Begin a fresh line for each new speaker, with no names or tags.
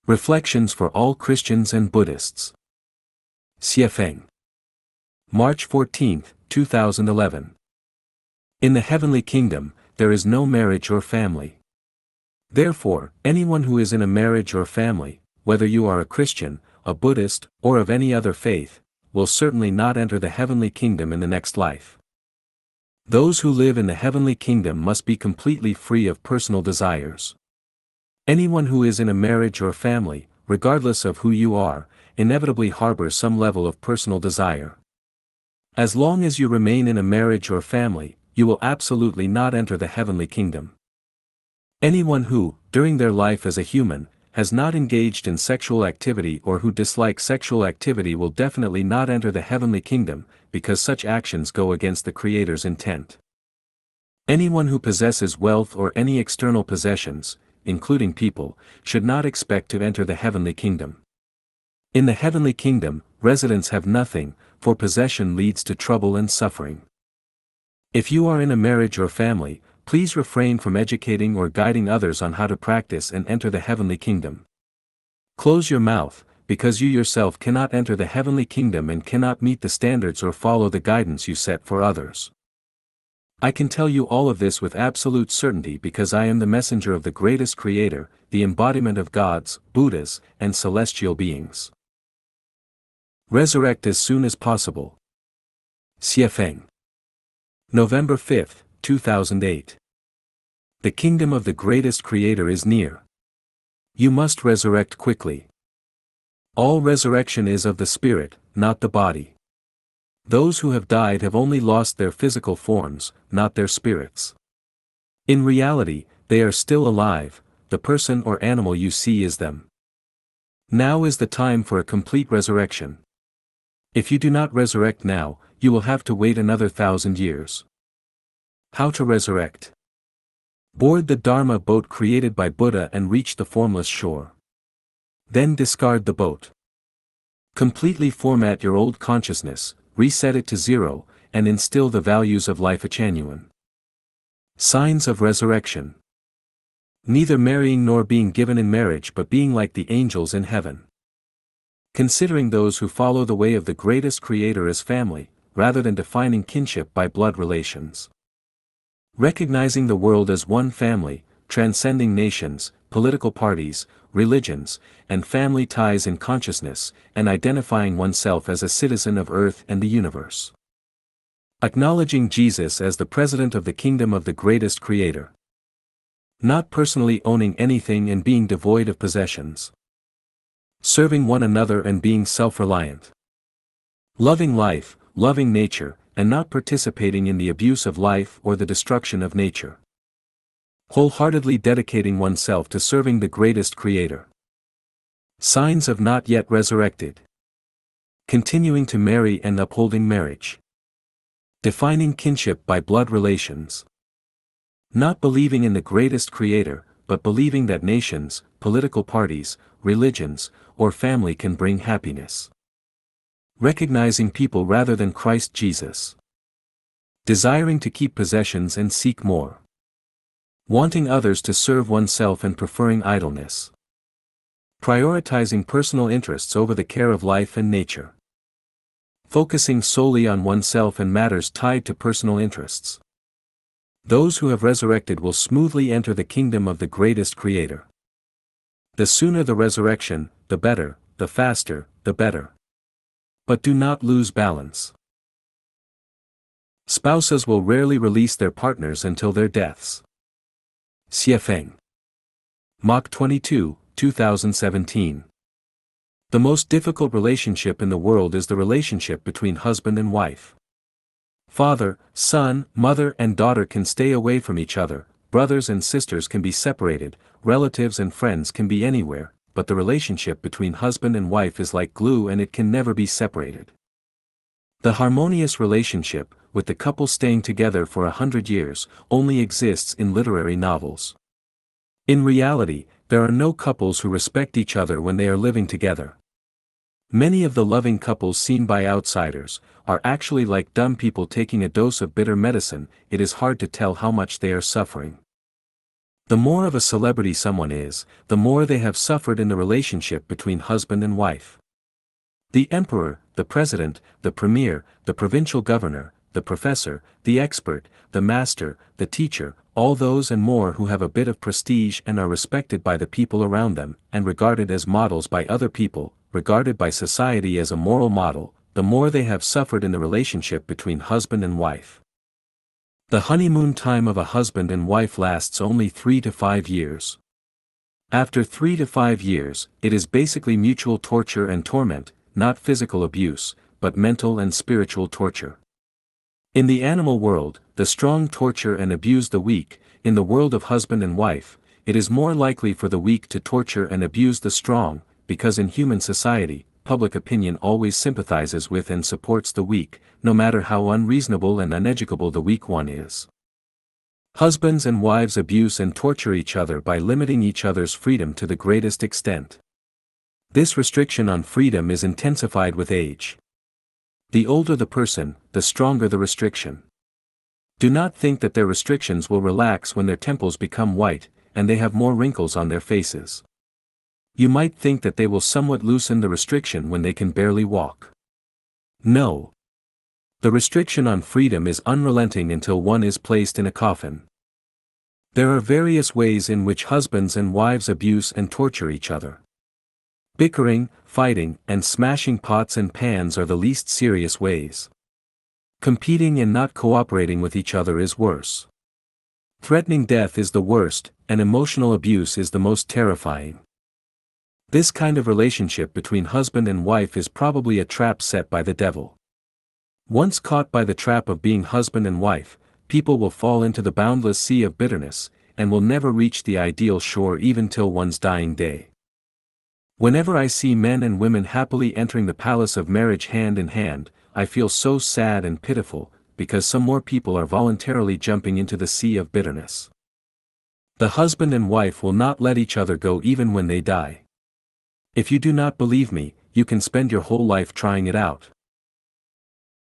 Reflections for all Christians and Buddhists. Xiefeng. March 14, 2011. In the heavenly kingdom, there is no marriage or family. Therefore, anyone who is in a marriage or family, whether you are a Christian, a Buddhist, or of any other faith, will certainly not enter the heavenly kingdom in the next life. Those who live in the heavenly kingdom must be completely free of personal desires. Anyone who is in a marriage or family, regardless of who you are, inevitably harbors some level of personal desire. As long as you remain in a marriage or family, you will absolutely not enter the heavenly kingdom. Anyone who, during their life as a human, has not engaged in sexual activity or who dislikes sexual activity will definitely not enter the heavenly kingdom, because such actions go against the Creator's intent. Anyone who possesses wealth or any external possessions, including people, should not expect to enter the heavenly kingdom. In the heavenly kingdom, residents have nothing, for possession leads to trouble and suffering. If you are in a marriage or family, please refrain from educating or guiding others on how to practice and enter the heavenly kingdom. Close your mouth, because you yourself cannot enter the heavenly kingdom and cannot meet the standards or follow the guidance you set for others. I can tell you all of this with absolute certainty because I am the messenger of the greatest Creator, the embodiment of gods, Buddhas, and celestial beings. Resurrect as soon as possible. Xiefeng. November 5, 2008. The kingdom of the greatest Creator is near. You must resurrect quickly. All resurrection is of the spirit, not the body. Those who have died have only lost their physical forms, not their spirits. In reality, they are still alive, the person or animal you see is them. Now is the time for a complete resurrection. If you do not resurrect now, you will have to wait another 1,000 years. How to resurrect? Board the Dharma boat created by Buddha and reach the formless shore. Then discard the boat. Completely format your old consciousness, reset it to zero, and instill the values of Lifechanyuan. Signs of resurrection. Neither marrying nor being given in marriage but being like the angels in heaven. Considering those who follow the way of the greatest Creator as family, rather than defining kinship by blood relations. Recognizing the world as one family, transcending nations, political parties, religions, and family ties in consciousness, and identifying oneself as a citizen of Earth and the universe. Acknowledging Jesus as the President of the Kingdom of the greatest Creator. Not personally owning anything and being devoid of possessions. Serving one another and being self-reliant. Loving life, loving nature, and not participating in the abuse of life or the destruction of nature. Wholeheartedly dedicating oneself to serving the greatest Creator. Signs of not yet resurrected. Continuing to marry and upholding marriage. Defining kinship by blood relations. Not believing in the greatest Creator, but believing that nations, political parties, religions, or family can bring happiness. Recognizing people rather than Christ Jesus. Desiring to keep possessions and seek more. Wanting others to serve oneself and preferring idleness. Prioritizing personal interests over the care of life and nature. Focusing solely on oneself and matters tied to personal interests. Those who have resurrected will smoothly enter the kingdom of the greatest Creator. The sooner the resurrection, the better, the faster, the better. But do not lose balance. Spouses will rarely release their partners until their deaths. Xiefeng. Mach 22, 2017. The most difficult relationship in the world is the relationship between husband and wife. Father, son, mother and daughter can stay away from each other, brothers and sisters can be separated, relatives and friends can be anywhere, but the relationship between husband and wife is like glue and it can never be separated. The harmonious relationship, with the couple staying together for 100 years, only exists in literary novels. In reality, there are no couples who respect each other when they are living together. Many of the loving couples seen by outsiders are actually like dumb people taking a dose of bitter medicine. It is hard to tell how much they are suffering. The more of a celebrity someone is, the more they have suffered in the relationship between husband and wife. The emperor, the president, the premier, the provincial governor, the professor, the expert, the master, the teacher, all those and more who have a bit of prestige and are respected by the people around them, and regarded as models by other people, regarded by society as a moral model, the more they have suffered in the relationship between husband and wife. The honeymoon time of a husband and wife lasts only 3 to 5 years. After 3 to 5 years, it is basically mutual torture and torment, not physical abuse, but mental and spiritual torture. In the animal world, the strong torture and abuse the weak. In the world of husband and wife, it is more likely for the weak to torture and abuse the strong, because in human society, public opinion always sympathizes with and supports the weak, no matter how unreasonable and uneducable the weak one is. Husbands and wives abuse and torture each other by limiting each other's freedom to the greatest extent. This restriction on freedom is intensified with age. The older the person, the stronger the restriction. Do not think that their restrictions will relax when their temples become white, and they have more wrinkles on their faces. You might think that they will somewhat loosen the restriction when they can barely walk. No. The restriction on freedom is unrelenting until one is placed in a coffin. There are various ways in which husbands and wives abuse and torture each other. Bickering, fighting, and smashing pots and pans are the least serious ways. Competing and not cooperating with each other is worse. Threatening death is the worst, and emotional abuse is the most terrifying. This kind of relationship between husband and wife is probably a trap set by the devil. Once caught by the trap of being husband and wife, people will fall into the boundless sea of bitterness, and will never reach the ideal shore even till one's dying day. Whenever I see men and women happily entering the palace of marriage hand in hand, I feel so sad and pitiful, because some more people are voluntarily jumping into the sea of bitterness. The husband and wife will not let each other go even when they die. If you do not believe me, you can spend your whole life trying it out.